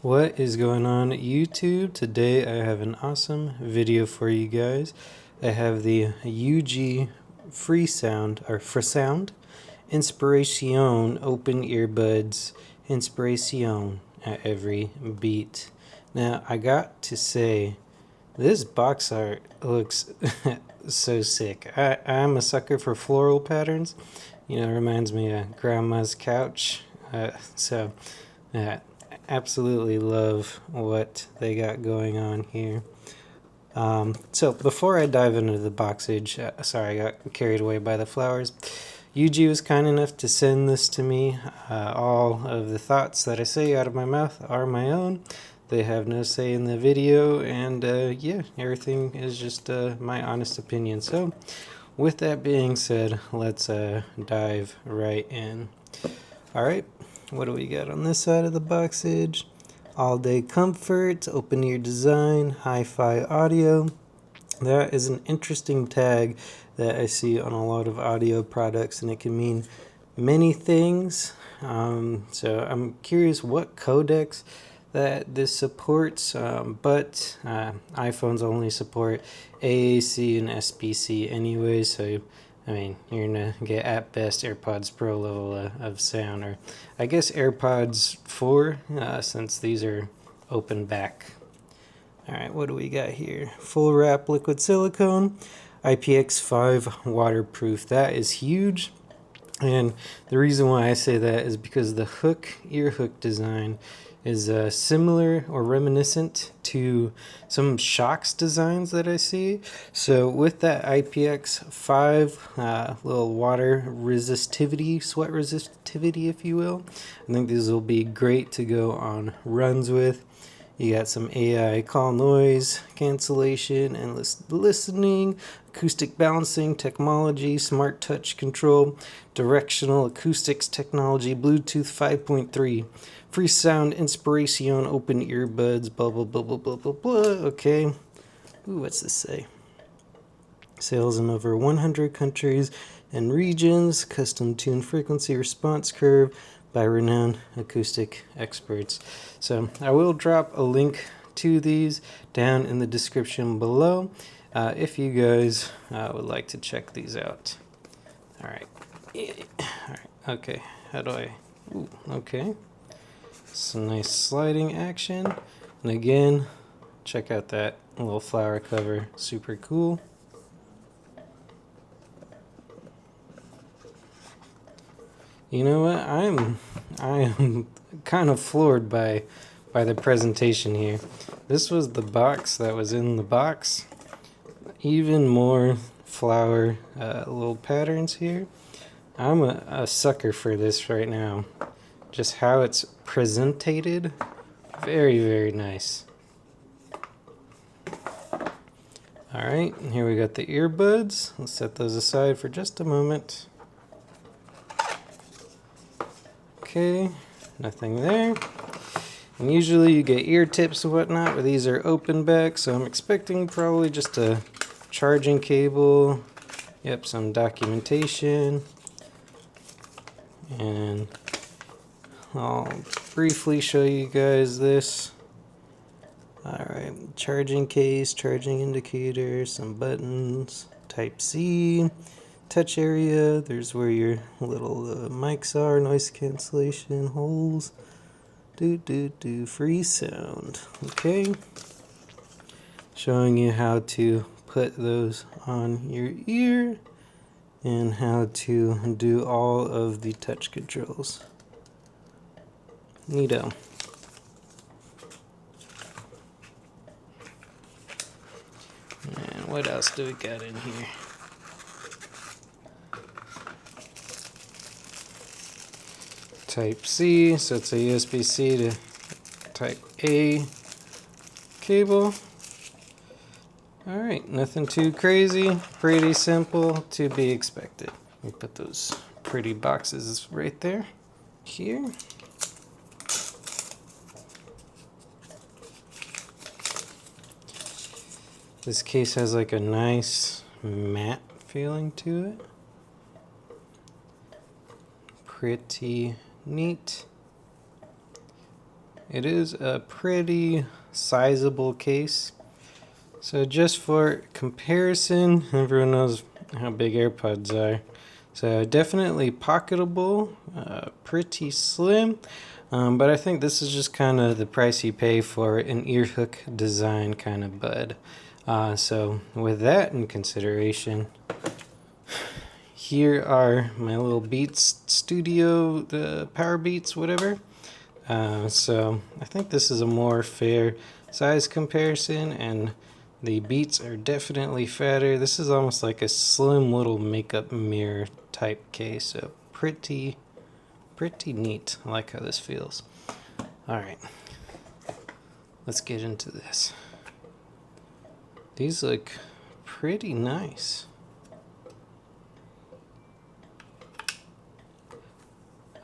What is going on YouTube? Today I have an awesome video for you guys. I have the Ugee free sound or for sound Inspiration open earbuds Inspiration at every beat. Now I got to say this box art looks so sick. I'm a sucker for floral patterns. You know, it reminds me of grandma's couch. So absolutely love what they got going on here. So before I dive into the boxage, sorry, I got carried away by the flowers. Ugee was kind enough to send this to me. All of the thoughts that I say out of my mouth are my own. They have no say in the video, and yeah, everything is just my honest opinion. So with that being said, let's dive right in. Alright, what do we got on this side of the boxage? All day comfort, open ear design, hi-fi audio. That is an interesting tag that I see on a lot of audio products, and it can mean many things. So I'm curious what codecs that this supports, but iPhones only support AAC and SBC anyway, so I mean, you're gonna get at best AirPods Pro level of sound, or I guess AirPods 4, since these are open back. Alright, what do we got here? Full wrap liquid silicone, IPX5 waterproof. That is huge. And the reason why I say that is because the ear hook design is similar or reminiscent to some shocks designs that I see. So with that IPX5 little water resistivity, sweat resistivity if you will, I think these will be great to go on runs with. You got some AI call noise cancellation and listening, acoustic balancing technology, smart touch control, directional acoustics technology, Bluetooth 5.3, free sound Inspiration open earbuds, blah blah blah blah blah blah blah. Okay. Ooh, what's this say? Sales in over 100 countries and regions, custom tuned frequency response curve by renowned acoustic experts. So I will drop a link to these down in the description below if you guys would like to check these out. All right. Okay. How do I? Ooh, okay. Some nice sliding action. And again, check out that little flower cover. Super cool. You know what? I am kind of floored by the presentation here. This was the box that was in the box. Even more flower little patterns here. I'm a sucker for this right now. Just how it's presented. Very, very nice. Alright, here we got the earbuds. Let's set those aside for just a moment. Okay, nothing there. And usually you get ear tips and whatnot, but these are open back, so I'm expecting probably just a charging cable. Yep, some documentation. And I'll briefly show you guys this. Alright, charging case, charging indicator, some buttons, Type-C. Touch area, there's where your little mics are, noise cancellation, holes, free sound. Okay, showing you how to put those on your ear and how to do all of the touch controls. Neato. And what else do we got in here? Type-C, so it's a USB-C to Type-A cable. Alright, nothing too crazy, pretty simple to be expected. We put those pretty boxes right there. Here. This case has like a nice matte feeling to it. Pretty neat. it is a pretty sizable case. So just for comparison, everyone knows how big AirPods are. So definitely pocketable, pretty slim, but I think this is just kind of the price you pay for an ear hook design kind of bud. So with that in consideration, here are my little Beats Studio, the Power Beats, whatever. So I think this is a more fair size comparison, and the Beats are definitely fatter. This is almost like a slim little makeup mirror type case, so pretty neat. I like how this feels. All right, let's get into this. These look pretty nice.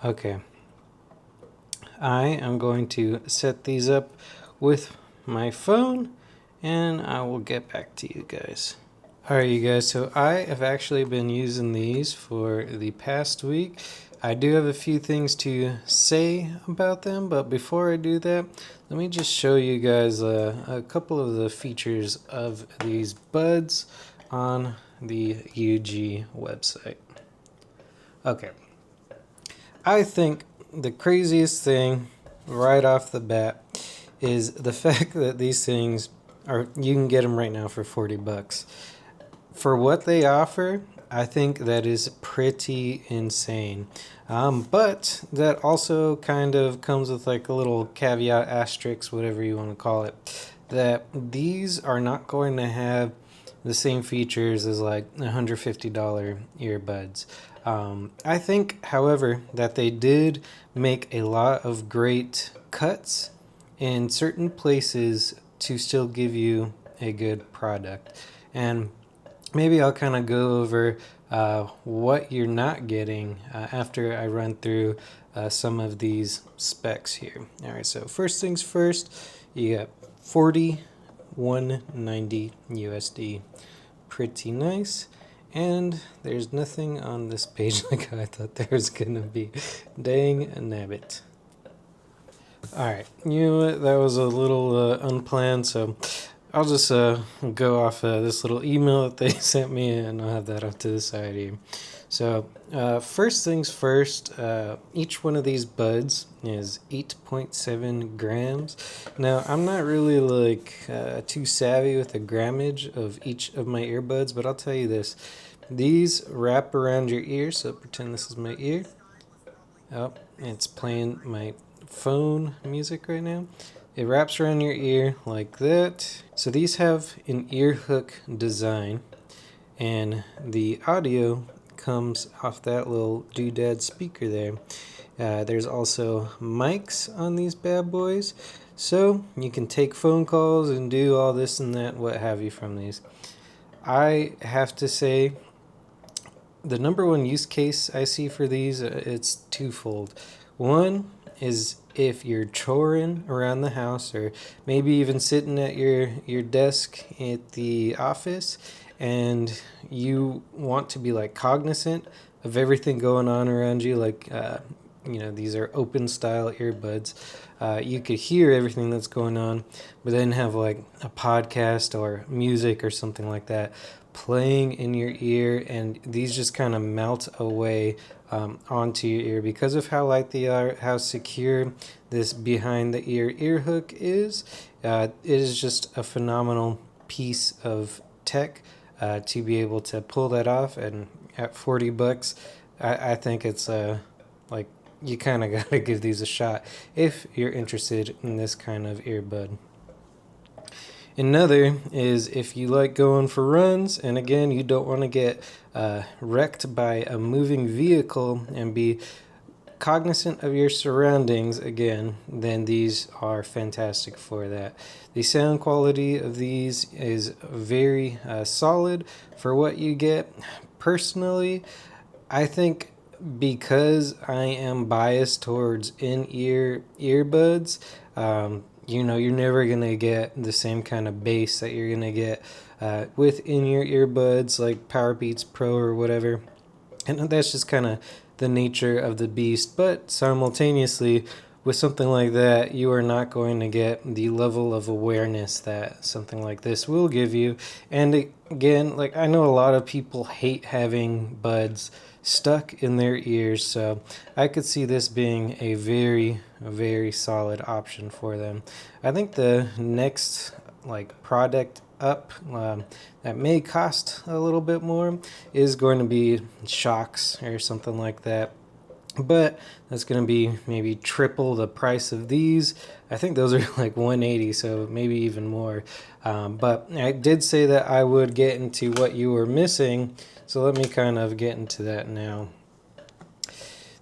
Okay, I am going to set these up with my phone, and I will get back to you guys. Alright, you guys, so I have actually been using these for the past week. I do have a few things to say about them, but before I do that, let me just show you guys a couple of the features of these buds on the Ugee website. Okay, I think the craziest thing right off the bat is the fact that these things are, you can get them right now for $40. For what they offer, I think that is pretty insane. But that also kind of comes with like a little caveat, asterisk, whatever you want to call it, that these are not going to have the same features as like $150 earbuds. I think, however, that they did make a lot of great cuts in certain places to still give you a good product. And maybe I'll kind of go over what you're not getting after I run through some of these specs here. All right, so first things first, you got 4190 USD. Pretty nice. And there's nothing on this page like I thought there was gonna be. Dang nabbit. Alright, you know what? That was a little unplanned, so I'll just go off this little email that they sent me, and I'll have that off to the side here. So first things first, each one of these buds is 8.7 grams. Now, I'm not really like too savvy with the grammage of each of my earbuds, but I'll tell you this. These wrap around your ear, so pretend this is my ear. Oh, it's playing my phone music right now. It wraps around your ear like that. So these have an ear hook design, and the audio comes off that little doodad speaker there. There's also mics on these bad boys, so you can take phone calls and do all this and that, what have you, from these. I have to say, the number one use case I see for these, it's twofold. One is if you're choring around the house, or maybe even sitting at your desk at the office, and you want to be like cognizant of everything going on around you, like these are open style earbuds. You could hear everything that's going on, but then have like a podcast or music or something like that playing in your ear, and these just kind of melt away onto your ear because of how light they are, how secure this behind the ear hook is. It is just a phenomenal piece of tech to be able to pull that off, and at $40, I think it's like, you kind of got to give these a shot if you're interested in this kind of earbud. Another is if you like going for runs, and again, you don't want to get wrecked by a moving vehicle and be cognizant of your surroundings again, then these are fantastic for that. The sound quality of these is very solid for what you get. Personally, I think because I am biased towards in-ear earbuds, you're never going to get the same kind of bass that you're going to get with in-ear earbuds like Power Beats Pro or whatever. And that's just kind of the nature of the beast. But simultaneously, with something like that, you are not going to get the level of awareness that something like this will give you. And again, like, I know a lot of people hate having buds stuck in their ears, so I could see this being a very solid option for them. I think the next like product up that may cost a little bit more is going to be shocks or something like that, but that's going to be maybe triple the price of these. I think those are like 180, so maybe even more. But I did say that I would get into what you were missing, so let me kind of get into that now.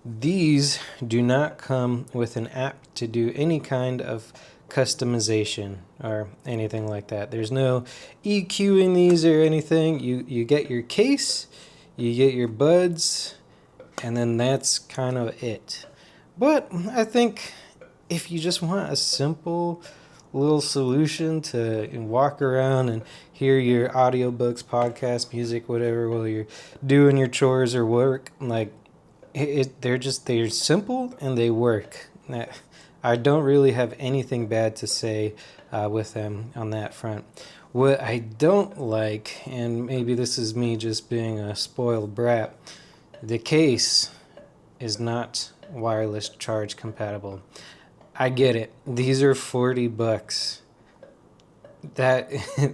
These do not come with an app to do any kind of customization or anything like that. There's no EQing these or anything. You get your case, you get your buds, and then that's kind of it. But I think if you just want a simple little solution to walk around and hear your audiobooks, podcasts, music, whatever, while you're doing your chores or work, like they're simple and they work. I don't really have anything bad to say with them on that front. What I don't like, and maybe this is me just being a spoiled brat, the case is not wireless charge compatible. I get it. These are $40. That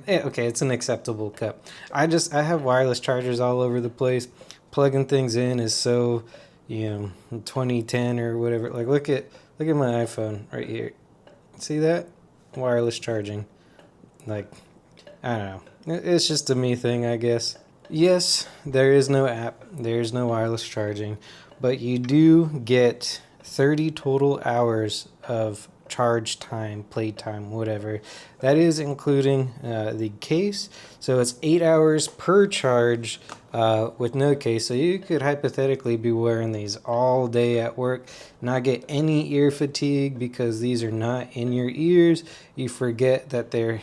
okay, it's an acceptable cut. I have wireless chargers all over the place. Plugging things in is so, 2010 or whatever. Like look at my iPhone right here. See that? Wireless charging. Like, I don't know. It's just a me thing, I guess. Yes, there is no app. There's no wireless charging, but you do get 30 total hours of charge time, play time, whatever. That is including the case. So it's 8 hours per charge with no case. So you could hypothetically be wearing these all day at work, not get any ear fatigue because these are not in your ears. You forget that they're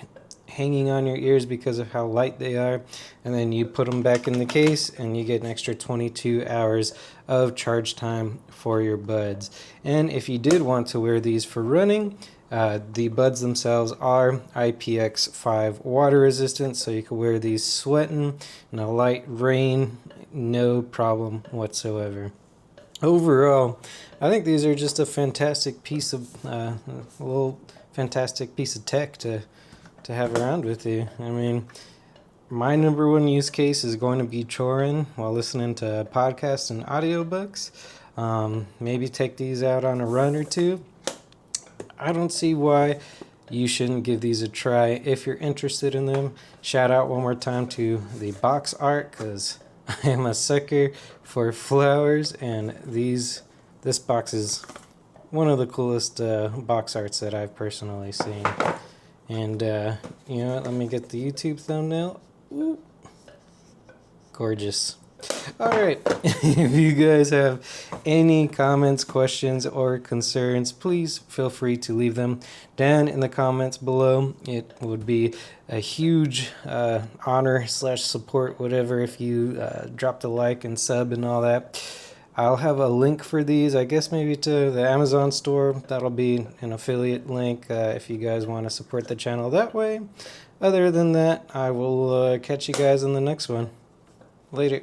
hanging on your ears because of how light they are, and then you put them back in the case and you get an extra 22 hours of charge time for your buds. And if you did want to wear these for running, the buds themselves are IPX5 water resistant, so you can wear these sweating in a light rain, no problem whatsoever. Overall, I think these are just a fantastic piece of fantastic piece of tech to have around with you. I mean, my number one use case is going to be choring while listening to podcasts and audiobooks. Maybe take these out on a run or two. I don't see why you shouldn't give these a try if you're interested in them. Shout out one more time to the box art, because I am a sucker for flowers, and this box is one of the coolest box arts that I've personally seen. And you know what, let me get the YouTube thumbnail. Ooh. Gorgeous. Alright, if you guys have any comments, questions, or concerns, please feel free to leave them down in the comments below. It would be a huge honor / support, whatever, if you dropped a like and sub and all that. I'll have a link for these, I guess maybe to the Amazon store. That'll be an affiliate link if you guys want to support the channel that way. Other than that, I will catch you guys in the next one. Later.